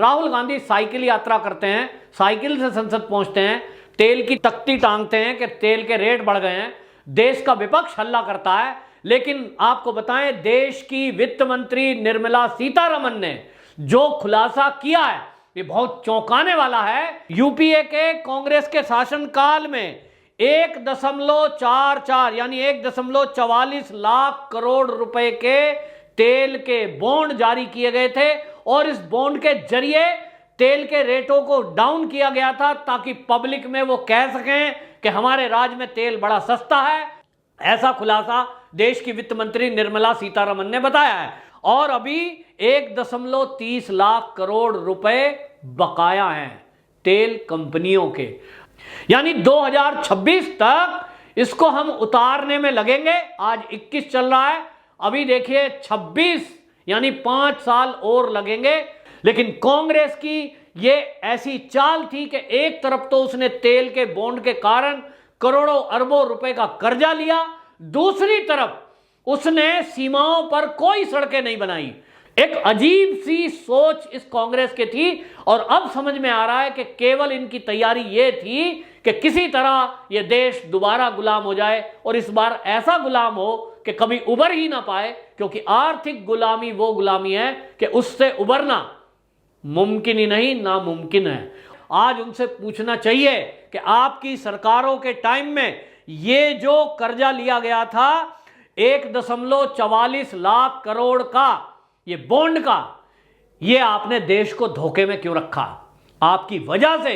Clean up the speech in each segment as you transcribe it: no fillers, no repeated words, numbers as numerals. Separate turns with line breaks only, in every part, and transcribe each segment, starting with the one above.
Rahul Gandhi cycle यात्रा करते हैं, साइकिल से संसद पहुंचते हैं, तेल की तख्ती टांगते हैं कि तेल के रेट बढ़ गए हैं, देश का विपक्ष हल्ला करता है। लेकिन आपको बताएं, देश की वित्त मंत्री निर्मला सीतारमण ने जो खुलासा किया है ये बहुत चौंकाने वाला है। यूपीए के कांग्रेस के शासनकाल में 1.44 यानी 1.44 लाख करोड़ रुपए के तेल के बॉन्ड जारी किए गए थे और इस बॉन्ड के जरिए तेल के रेटों को डाउन किया गया था ताकि पब्लिक में वो कह सकें कि हमारे राज्य में तेल बड़ा सस्ता है। ऐसा खुलासा देश की वित्त मंत्री निर्मला सीतारमण ने बताया है। और अभी 1.30 लाख करोड़ रुपए बकाया हैं तेल कंपनियों के, यानी 2026 तक इसको हम उतारने में लगेंगे। आज 21 चल रहा है, अभी देखिए 26 यानी 5 साल और लगेंगे। लेकिन कांग्रेस की ये ऐसी चाल थी कि एक तरफ तो उसने तेल के बॉन्ड के कारण करोड़ों अरबों रुपए का कर्जा लिया, दूसरी तरफ उसने सीमाओं पर कोई सड़कें नहीं बनाई। एक अजीब सी सोच इस कांग्रेस की थी और अब समझ में आ रहा है कि केवल इनकी तैयारी ये थी कि किसी तरह ये देश दोबारा गुलाम हो जाए और इस बार ऐसा गुलाम हो कि कभी उबर ही ना पाए, क्योंकि आर्थिक गुलामी वो गुलामी है कि उससे उबरना मुमकिन ही नहीं नामुमकिन है। आज उनसे पूछना चाहिए कि आपकी सरकारों के टाइम में ये जो कर्जा लिया गया था 1.44 लाख करोड़ का, ये बॉन्ड का, ये आपने देश को धोखे में क्यों रखा? आपकी वजह से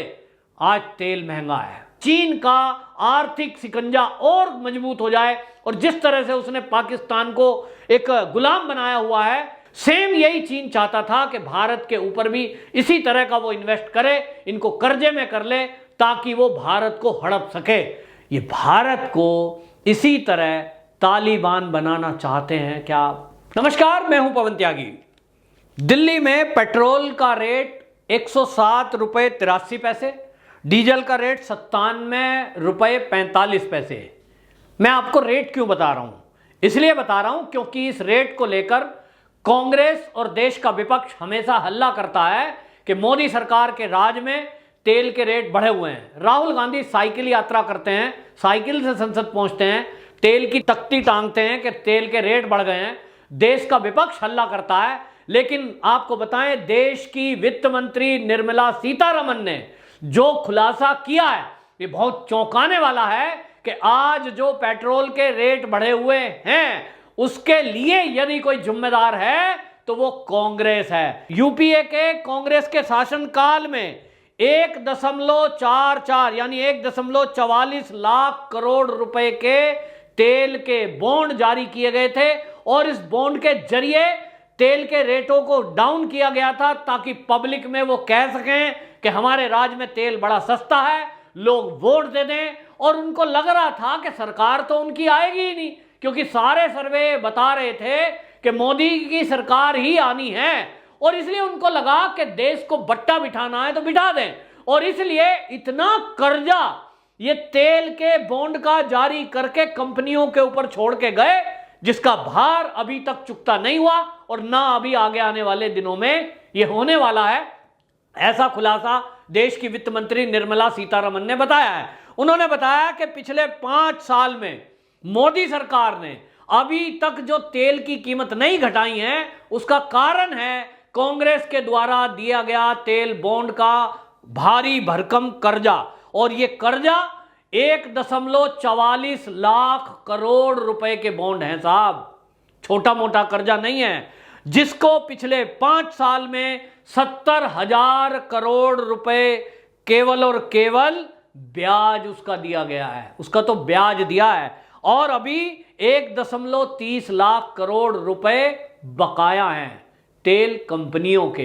आज तेल महंगा है। चीन का आर्थिक शिकंजा और मजबूत हो जाए और जिस तरह से उसने पाकिस्तान को एक गुलाम बनाया हुआ है, सेम यही चीन चाहता था कि भारत के ऊपर भी इसी तरह का वो इन्वेस्ट करे, इनको कर्जे में कर ले ताकि वो भारत को हड़प सके। ये भारत को इसी तरह तालिबान बनाना चाहते हैं क्या आप? नमस्कार, मैं हूं पवन त्यागी। दिल्ली में पेट्रोल का रेट 107 रुपये 83 पैसे, डीजल का रेट 97 रुपये 45 पैसे। मैं आपको रेट क्यों बता रहा हूं? इसलिए बता रहा हूं क्योंकि इस रेट को लेकर कांग्रेस और देश का विपक्ष हमेशा हल्ला करता है कि मोदी सरकार के राज में तेल के रेट बढ़े हुए हैं। राहुल गांधी साइकिल यात्रा करते हैं, साइकिल से संसद पहुंचते हैं, तेल की तख्ती टांगते हैं कि तेल के रेट बढ़ गए हैं, देश का विपक्ष हल्ला करता है। लेकिन आपको बताएं, देश की वित्त मंत्री निर्मला सीतारमण ने जो खुलासा किया है ये बहुत चौंकाने वाला है कि आज जो पेट्रोल के रेट बढ़े हुए हैं उसके लिए यदि कोई जिम्मेदार है तो वो कांग्रेस है। यूपीए के कांग्रेस के शासनकाल में 1.44 यानी 1.44 लाख करोड़ रुपए के तेल के बॉन्ड जारी किए गए थे और इस बॉन्ड के जरिए तेल के रेटों को डाउन किया गया था ताकि पब्लिक में वो कह सकें कि हमारे राज्य में तेल बड़ा सस्ता है, लोग वोट दे दें। और उनको लग रहा था कि सरकार तो उनकी आएगी ही नहीं, क्योंकि सारे सर्वे बता रहे थे कि मोदी की सरकार ही आनी है और इसलिए उनको लगा कि देश को बट्टा बिठाना है तो बिठा दें। और इसलिए इतना कर्जा ये तेल के बॉन्ड का जारी करके कंपनियों के ऊपर छोड़ के गए जिसका भार अभी तक चुकता नहीं हुआ और ना अभी आगे आने वाले दिनों में ये होने वाला है। ऐसा खुलासा देश की वित्त मंत्री निर्मला सीतारमण ने बताया है। उन्होंने बताया कि पिछले 5 साल में मोदी सरकार ने अभी तक जो तेल की कीमत नहीं घटाई है उसका कारण है कांग्रेस के द्वारा दिया गया तेल बॉन्ड का भारी भरकम कर्जा। और ये कर्जा 1.44 लाख करोड़ रुपए के बॉन्ड हैं साहब, छोटा मोटा कर्जा नहीं है, जिसको पिछले 5 साल में 70,000 करोड़ रुपए केवल और केवल ब्याज उसका दिया गया है, उसका तो ब्याज दिया है। और अभी 1.30 लाख करोड़ रुपए बकाया हैं तेल कंपनियों के।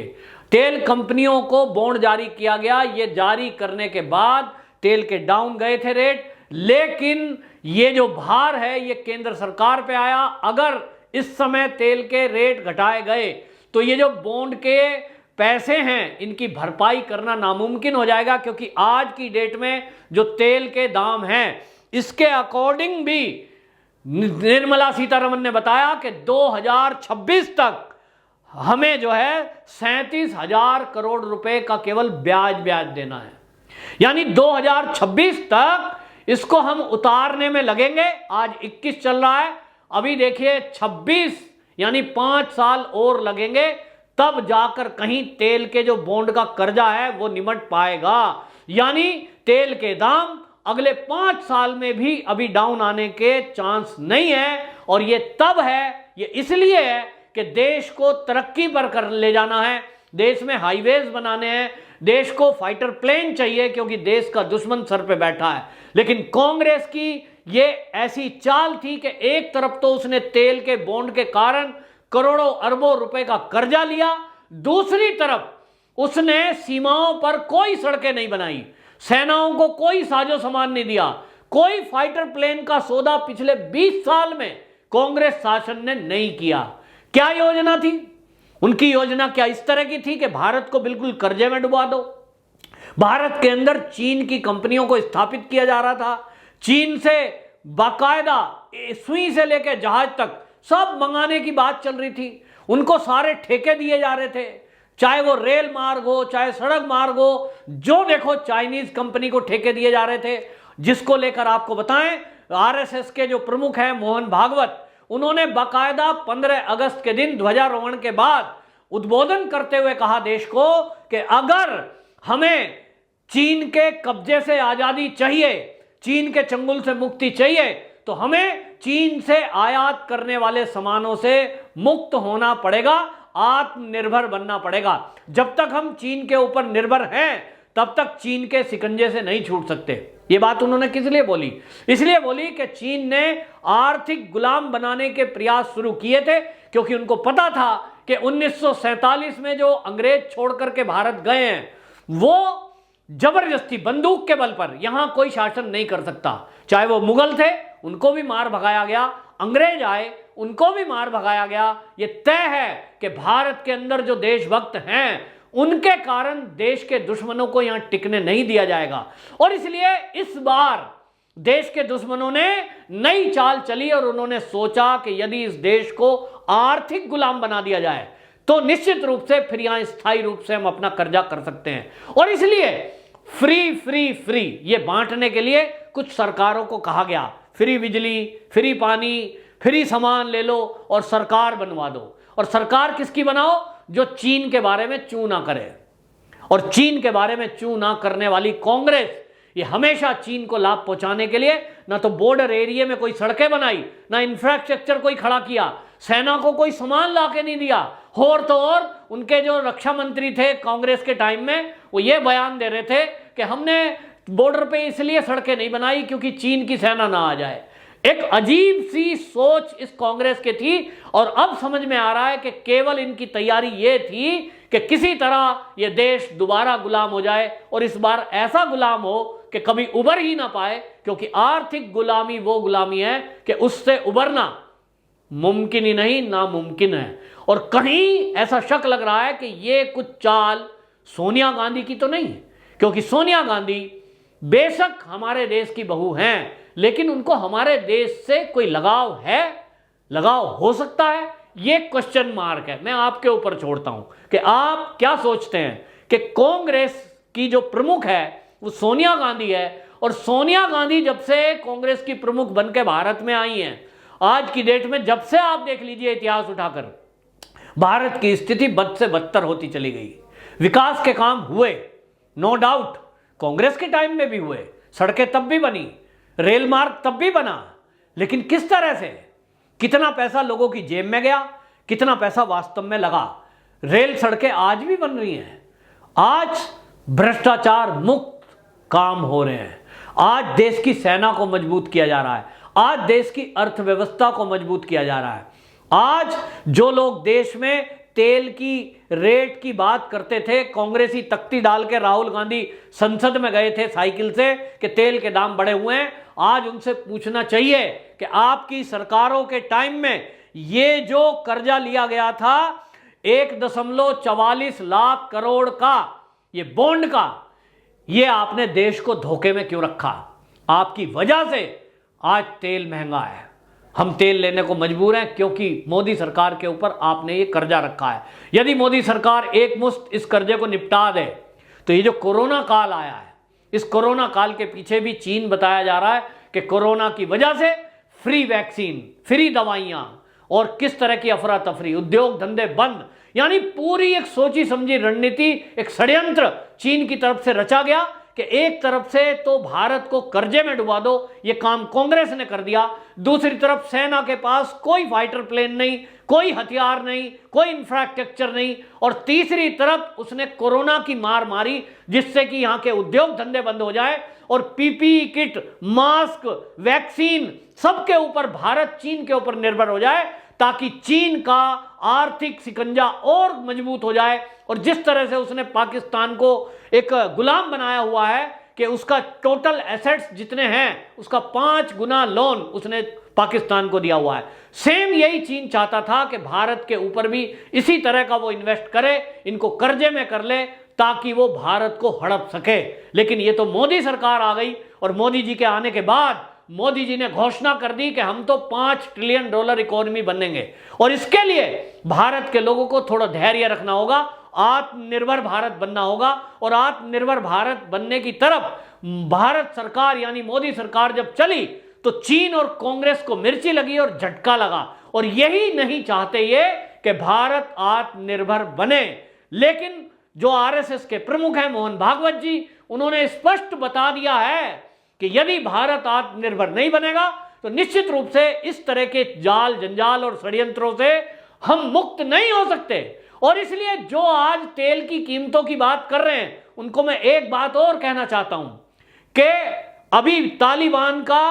तेल कंपनियों को बॉन्ड जारी किया गया, ये जारी करने के बाद तेल के डाउन गए थे रेट, लेकिन ये जो भार है ये केंद्र सरकार पे आया। अगर इस समय तेल के रेट घटाए गए तो ये जो बॉन्ड के पैसे हैं इनकी भरपाई करना नामुमकिन हो जाएगा, क्योंकि आज की डेट में जो तेल के दाम हैं इसके अकॉर्डिंग भी निर्मला सीतारमण ने बताया कि 2026 तक हमें जो है 37,000 करोड़ रुपए का केवल ब्याज देना है। यानी 2026 तक इसको हम उतारने में लगेंगे। आज 21 चल रहा है, अभी देखिए 26 यानी 5 साल और लगेंगे, तब जाकर कहीं तेल के जो बॉन्ड का कर्जा है वो निमट पाएगा। यानी तेल के दाम अगले 5 साल में भी अभी डाउन आने के चांस नहीं है। और ये तब है, ये इसलिए है कि देश को तरक्की पर कर ले जाना है, देश में हाईवेज बनाने हैं, देश को फाइटर प्लेन चाहिए क्योंकि देश का दुश्मन सर पे बैठा है। लेकिन कांग्रेस की ये ऐसी चाल थी कि एक तरफ तो उसने तेल के बॉन्ड के कारण करोड़ों अरबों रुपए का कर्जा लिया, दूसरी तरफ उसने सीमाओं पर कोई सड़कें नहीं बनाई, सेनाओं को कोई साजो सामान नहीं दिया, कोई फाइटर प्लेन का सौदा पिछले 20 साल में कांग्रेस शासन ने नहीं किया। क्या योजना थी उनकी? योजना क्या इस तरह की थी कि भारत को बिल्कुल कर्जे में डुबा दो। भारत के अंदर चीन की कंपनियों को स्थापित किया जा रहा था, चीन से बाकायदा सुई से लेकर जहाज तक सब मंगाने की बात चल रही थी, उनको सारे ठेके दिए जा रहे थे, चाहे वो रेल मार्ग हो चाहे सड़क मार्ग हो, जो देखो चाइनीज कंपनी को ठेके दिए जा रहे थे। जिसको लेकर आपको बताएं, आरएसएस के जो प्रमुख हैं मोहन भागवत, उन्होंने बाकायदा 15 अगस्त के दिन ध्वजारोहण के बाद उद्बोधन करते हुए कहा देश को कि अगर हमें चीन के कब्जे से आजादी चाहिए, चीन के चंगुल से मुक्ति चाहिए, तो हमें चीन से आयात करने वाले सामानों से मुक्त होना पड़ेगा, आत्मनिर्भर बनना पड़ेगा। जब तक हम चीन के ऊपर निर्भर हैं तब तक चीन के शिकंजे से नहीं छूट सकते। ये बात उन्होंने किस लिए बोली? इसलिए बोली कि चीन ने आर्थिक गुलाम बनाने के प्रयास शुरू किए थे, क्योंकि उनको पता था कि 1947 में जो अंग्रेज छोड़ करके भारत गए हैं वो जबरदस्ती बंदूक के बल पर यहां कोई शासन नहीं कर सकता। चाहे वो मुगल थे, उनको भी मार भगाया गया, अंग्रेज आए, उनको भी मार भगाया गया। ये तय है कि भारत के अंदर जो देशभक्त हैं उनके कारण देश के दुश्मनों को यहां टिकने नहीं दिया जाएगा। और इसलिए इस बार देश के दुश्मनों ने नई चाल चली और उन्होंने सोचा कि यदि इस देश को आर्थिक गुलाम बना दिया जाए तो निश्चित रूप से फिर यहां स्थायी रूप से हम अपना कर्जा कर सकते हैं। और इसलिए फ्री फ्री फ्री ये बांटने के लिए कुछ सरकारों को कहा गया, फ्री बिजली, फ्री पानी, फ्री सामान ले लो और सरकार बनवा दो। और सरकार किसकी बनाओ? जो चीन के बारे में चू ना करे। और चीन के बारे में चू ना करने वाली कांग्रेस ये हमेशा चीन को लाभ पहुंचाने के लिए ना तो बॉर्डर एरिया में कोई सड़कें बनाई, ना इंफ्रास्ट्रक्चर कोई खड़ा किया, सेना को कोई सामान ला के नहीं दिया। और तो और उनके जो रक्षा मंत्री थे कांग्रेस के टाइम में, वो ये बयान दे रहे थे कि हमने बॉर्डर पे इसलिए सड़कें नहीं बनाई क्योंकि चीन की सेना ना आ जाए। एक अजीब सी सोच इस कांग्रेस की थी। और अब समझ में आ रहा है कि केवल इनकी तैयारी ये थी कि किसी तरह ये देश दोबारा गुलाम हो जाए, और इस बार ऐसा गुलाम हो कि कभी उबर ही ना पाए, क्योंकि आर्थिक गुलामी वो गुलामी है कि उससे उबरना मुमकिन ही नहीं, नामुमकिन है। और कहीं ऐसा शक लग रहा है कि ये कुछ चाल सोनिया गांधी की तो नहीं, क्योंकि सोनिया गांधी बेशक हमारे देश की बहू हैं, लेकिन उनको हमारे देश से कोई लगाव है, लगाव हो सकता है, ये क्वेश्चन मार्क है। मैं आपके ऊपर छोड़ता हूं कि आप क्या सोचते हैं कि कांग्रेस की जो प्रमुख है वो सोनिया गांधी है, और सोनिया गांधी जब से कांग्रेस की प्रमुख बनकर भारत में आई हैं, आज की डेट में जब से आप देख लीजिए इतिहास उठाकर, भारत की स्थिति बद से बदतर होती चली गई। विकास के काम हुए, नो डाउट, कांग्रेस के टाइम में भी हुए, सड़कें तब भी बनी, रेल मार्ग तब भी बना, लेकिन किस तरह से, कितना पैसा लोगों की जेब में गया, कितना पैसा वास्तव में लगा। रेल सड़कें आज भी बन रही हैं, आज भ्रष्टाचार मुक्त काम हो रहे हैं, आज देश की सेना को मजबूत किया जा रहा है, आज देश की अर्थव्यवस्था को मजबूत किया जा रहा है। आज जो लोग देश में तेल की रेट की बात करते थे, कांग्रेसी तख्ती डाल के राहुल गांधी संसद में गए थे साइकिल से कि तेल के दाम बढ़े हुए हैं, आज उनसे पूछना चाहिए कि आपकी सरकारों के टाइम में ये जो कर्जा लिया गया था 1.44 लाख करोड़ का, ये बॉन्ड का, ये आपने देश को धोखे में क्यों रखा? आपकी वजह से आज तेल महंगा है, हम तेल लेने को मजबूर हैं क्योंकि मोदी सरकार के ऊपर आपने ये कर्जा रखा है। यदि मोदी सरकार एक मुश्त इस कर्जे को निपटा दे तो ये जो कोरोना काल आया है, इस कोरोना काल के पीछे भी चीन बताया जा रहा है कि कोरोना की वजह से फ्री वैक्सीन, फ्री दवाइयां और किस तरह की अफरा तफरी, उद्योग धंधे बंद, यानी पूरी एक सोची समझी रणनीति, एक षड्यंत्र चीन की तरफ से रचा गया कि एक तरफ से तो भारत को कर्जे में डुबा दो, ये काम कांग्रेस ने कर दिया, दूसरी तरफ सेना के पास कोई फाइटर प्लेन नहीं, कोई हथियार नहीं, कोई इंफ्रास्ट्रक्चर नहीं, और तीसरी तरफ उसने कोरोना की मार मारी जिससे कि यहां के उद्योग धंधे बंद हो जाए और पीपीई किट, मास्क, वैक्सीन सबके ऊपर भारत चीन के ऊपर निर्भर हो जाए ताकि चीन का आर्थिक शिकंजा और मजबूत हो जाए। और जिस तरह से उसने पाकिस्तान को एक गुलाम बनाया हुआ है कि उसका टोटल एसेट्स जितने हैं उसका 5 गुना लोन उसने पाकिस्तान को दिया हुआ है, सेम यही चीन चाहता था कि भारत के ऊपर भी इसी तरह का वो इन्वेस्ट करे, इनको कर्जे में कर ले ताकि वो भारत को हड़प सके। लेकिन ये तो मोदी सरकार आ गई और मोदी जी के आने के बाद मोदी जी ने घोषणा कर दी कि हम तो $5 ट्रिलियन इकोनॉमी बनेंगे और इसके लिए भारत के लोगों को थोड़ा धैर्य रखना होगा, आत्मनिर्भर भारत बनना होगा। और आत्मनिर्भर भारत बनने की तरफ भारत सरकार यानी मोदी सरकार जब चली तो चीन और कांग्रेस को मिर्ची लगी और झटका लगा, और यही नहीं चाहते ये कि भारत आत्मनिर्भर बने। लेकिन जो आरएसएस के प्रमुख हैं मोहन भागवत जी, उन्होंने स्पष्ट बता दिया है कि यदि भारत आत्मनिर्भर नहीं बनेगा तो निश्चित रूप से इस तरह के जाल जंजाल और षड्यंत्रों से हम मुक्त नहीं हो सकते। और इसलिए जो आज तेल की कीमतों की बात कर रहे हैं उनको मैं एक बात और कहना चाहता हूं कि अभी तालिबान का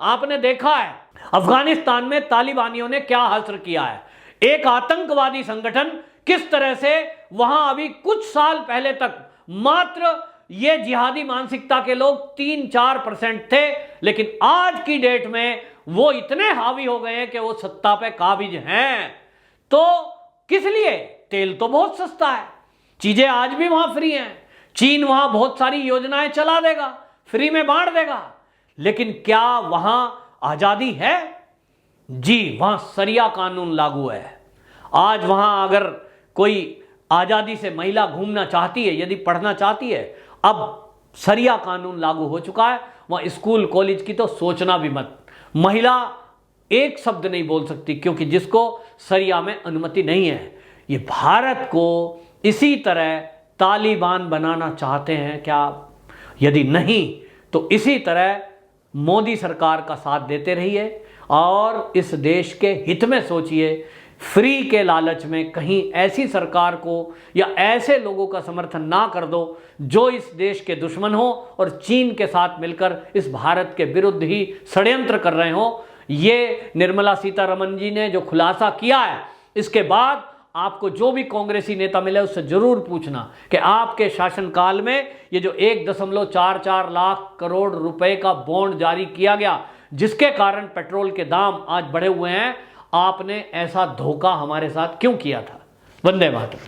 आपने देखा है, अफगानिस्तान में तालिबानियों ने क्या हासिल किया है, एक आतंकवादी संगठन किस तरह से वहां अभी कुछ साल पहले तक मात्र ये जिहादी मानसिकता के लोग 3-4% थे, लेकिन आज की डेट में वो इतने हावी हो गए हैं कि वो सत्ता पे काबिज हैं। तो किस लिए? तेल तो बहुत सस्ता है, चीजें आज भी वहां फ्री हैं, चीन वहां बहुत सारी योजनाएं चला देगा, फ्री में बांट देगा, लेकिन क्या वहां आजादी है? जी, वहां शरिया कानून लागू है। आज वहां अगर कोई आजादी से महिला घूमना चाहती है, यदि पढ़ना चाहती है, अब शरिया कानून लागू हो चुका है। वहां स्कूल कॉलेज की तो सोचना भी मत, महिला एक शब्द नहीं बोल सकती क्योंकि जिसको शरिया में अनुमति नहीं है। ये भारत को इसी तरह तालिबान बनाना चाहते हैं क्या? यदि नहीं तो इसी तरह मोदी सरकार का साथ देते रहिए और इस देश के हित में सोचिए। फ्री के लालच में कहीं ऐसी सरकार को या ऐसे लोगों का समर्थन ना कर दो जो इस देश के दुश्मन हो और चीन के साथ मिलकर इस भारत के विरुद्ध ही षड्यंत्र कर रहे हो। ये निर्मला सीतारमण जी ने जो खुलासा किया है, इसके बाद आपको जो भी कांग्रेसी नेता मिले उससे जरूर पूछना कि आपके शासनकाल में ये जो 1.44 लाख करोड़ रुपए का बॉन्ड जारी किया गया, जिसके कारण पेट्रोल के दाम आज बढ़े हुए हैं, आपने ऐसा धोखा हमारे साथ क्यों किया था? वंदे मातरम।